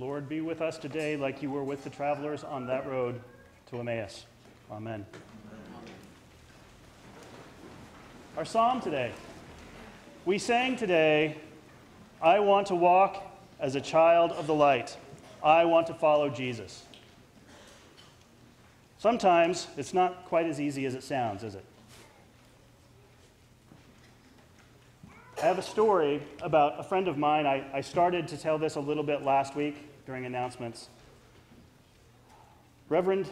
Lord, be with us today like you were with the travelers on that road to Emmaus. Amen. Our psalm today. We sang today, I want to walk as a child of the light. I want to follow Jesus. Sometimes it's not quite as easy as it sounds, is it? I have a story about a friend of mine. I started to tell this a little bit last week during announcements. Reverend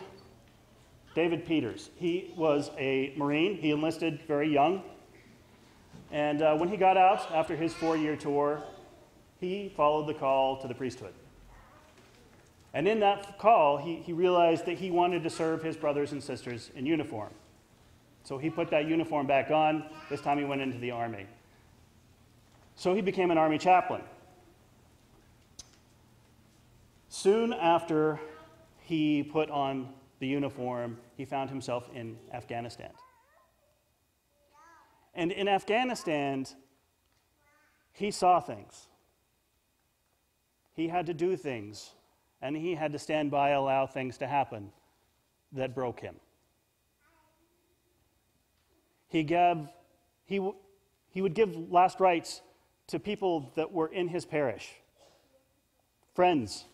David Peters. He was a Marine. He enlisted very young. And when he got out after his 4-year tour, he followed the call to the priesthood. And in that call, he realized that he wanted to serve his brothers and sisters in uniform. So he put that uniform back on. This time he went into the Army. So he became an Army chaplain. Soon after he put on the uniform, he found himself in Afghanistan. And in Afghanistan, he saw things. He had to do things, and he had to stand by, allow things to happen that broke him. He would give last rites to people that were in his parish, friends,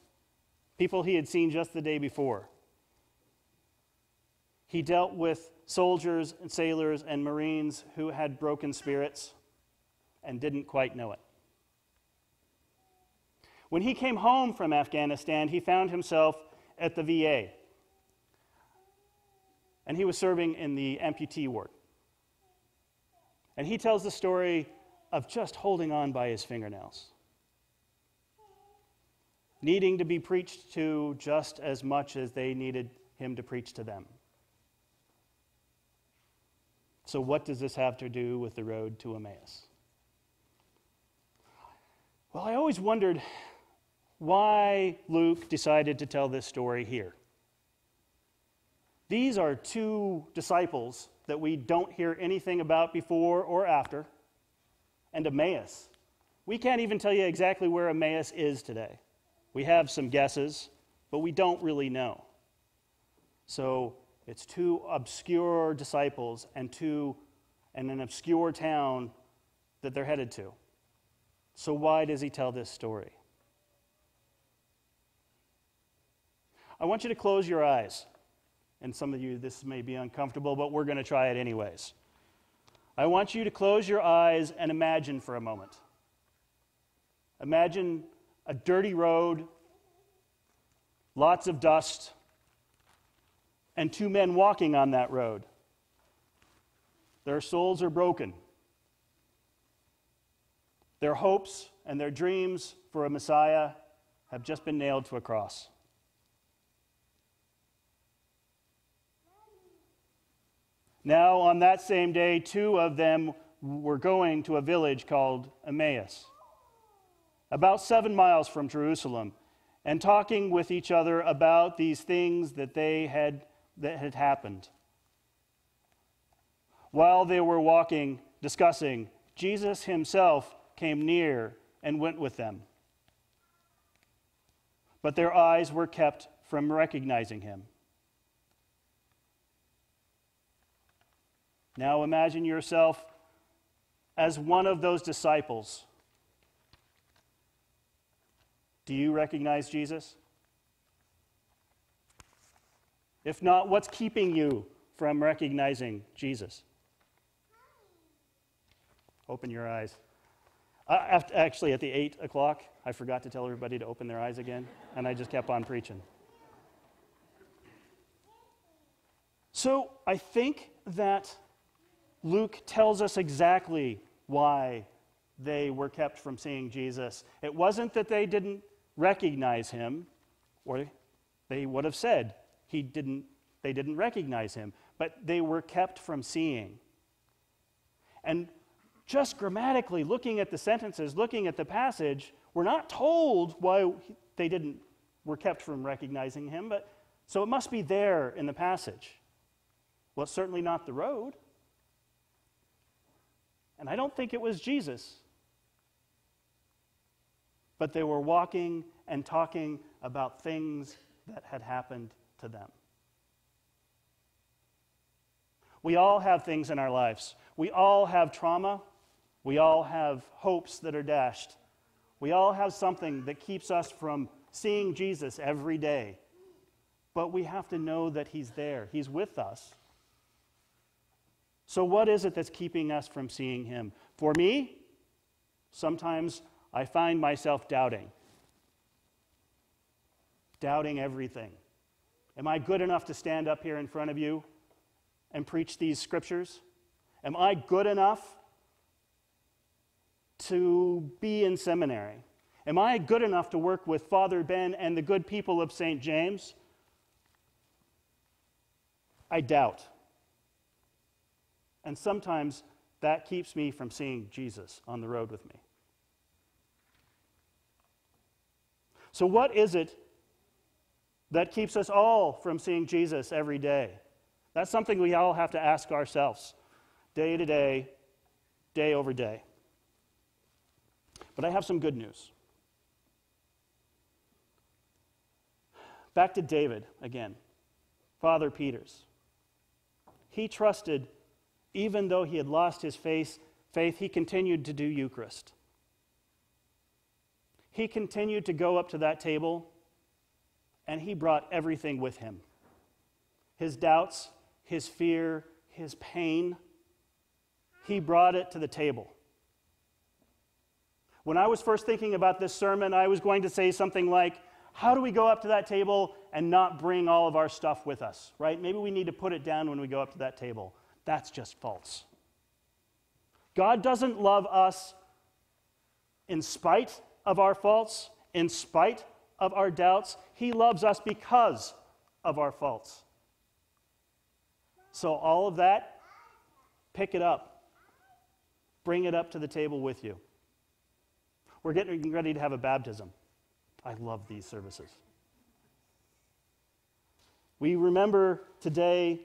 people he had seen just the day before. He dealt with soldiers and sailors and Marines who had broken spirits and didn't quite know it. When he came home from Afghanistan, he found himself at the VA, and he was serving in the amputee ward. And he tells the story of just holding on by his fingernails, needing to be preached to just as much as they needed him to preach to them. So what does this have to do with the road to Emmaus? Well, I always wondered why Luke decided to tell this story here. These are two disciples that we don't hear anything about before or after, and Emmaus. We can't even tell you exactly where Emmaus is today. We have some guesses, but we don't really know. So it's two obscure disciples and an obscure town that they're headed to. So why does he tell this story? I want you to close your eyes. And some of you, this may be uncomfortable, but we're going to try it anyways. I want you to close your eyes and imagine for a moment. Imagine a dirty road, lots of dust, and two men walking on that road. Their souls are broken. Their hopes and their dreams for a Messiah have just been nailed to a cross. Now, on that same day, two of them were going to a village called Emmaus, about 7 miles from Jerusalem, and talking with each other about these things that had happened. While they were walking, discussing, Jesus himself came near and went with them. But their eyes were kept from recognizing him. Now imagine yourself as one of those disciples. Do you recognize Jesus? If not, what's keeping you from recognizing Jesus? Open your eyes. Actually, at the 8 o'clock, I forgot to tell everybody to open their eyes again, and I just kept on preaching. So I think that Luke tells us exactly why they were kept from seeing Jesus. It wasn't that they didn't recognize him, or they would have said they didn't recognize him, but they were kept from seeing. And just grammatically, looking at the sentences, looking at the passage, we're not told why they were kept from recognizing him, but so it must be there in the passage. Well, it's certainly not the road. And I don't think it was Jesus. But they were walking and talking about things that had happened to them. We all have things in our lives. We all have trauma. We all have hopes that are dashed. We all have something that keeps us from seeing Jesus every day. But we have to know that he's there. He's with us. So what is it that's keeping us from seeing him? For me, sometimes I find myself doubting. Doubting everything. Am I good enough to stand up here in front of you and preach these scriptures? Am I good enough to be in seminary? Am I good enough to work with Father Ben and the good people of St. James? I doubt. And sometimes that keeps me from seeing Jesus on the road with me. So what is it that keeps us all from seeing Jesus every day? That's something we all have to ask ourselves, day to day, day over day. But I have some good news. Back to David again, Father Peter's. He trusted, even though he had lost his faith, he continued to do Eucharist. He continued to go up to that table, and he brought everything with him. His doubts, his fear, his pain, he brought it to the table. When I was first thinking about this sermon, I was going to say something like, how do we go up to that table and not bring all of our stuff with us, right? Maybe we need to put it down when we go up to that table. That's just false. God doesn't love us in spite of our faults, in spite of our doubts. He loves us because of our faults. So all of that, pick it up. Bring it up to the table with you. We're getting ready to have a baptism. I love these services. We remember today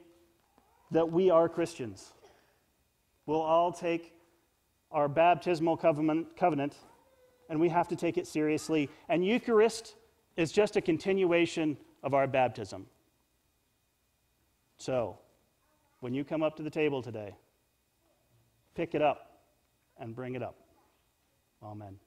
that we are Christians. We'll all take our baptismal covenant, and we have to take it seriously. And Eucharist is just a continuation of our baptism. So, when you come up to the table today, pick it up and bring it up. Amen.